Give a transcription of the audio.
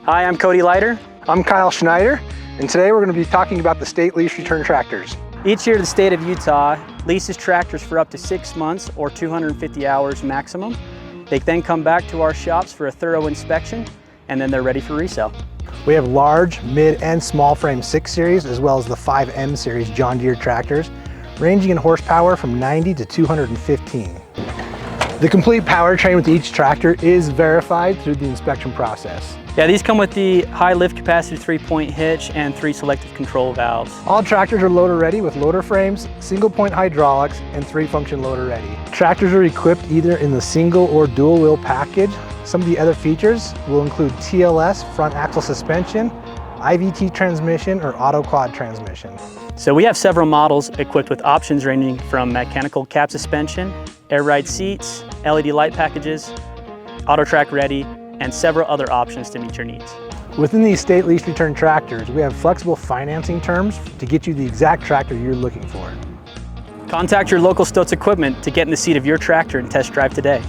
Hi, I'm Cody Leiter. I'm Kyle Schneider, and today we're going to be talking about the State-Lease return tractors. Each year the state of Utah leases tractors for up to 6 months or 250 hours maximum. They then come back to our shops for a thorough inspection, and then they're ready for resale. We have large, mid, and small frame 6 Series, as well as the 5M Series John Deere tractors, ranging in horsepower from 90 to 215. The complete powertrain with each tractor is verified through the inspection process. Yeah, these come with the high lift capacity 3-point hitch and 3 selective control valves. All tractors are loader ready with loader frames, single point hydraulics, and 3-function loader ready. Tractors are equipped either in the single or dual wheel package. Some of the other features will include TLS front axle suspension, IVT transmission, or auto quad transmission. So we have several models equipped with options ranging from mechanical cab suspension, air ride seats, LED light packages, auto track ready, and several other options to meet your needs. Within these State-Lease return tractors, we have flexible financing terms to get you the exact tractor you're looking for. Contact your local Stotz equipment to get in the seat of your tractor and test drive today.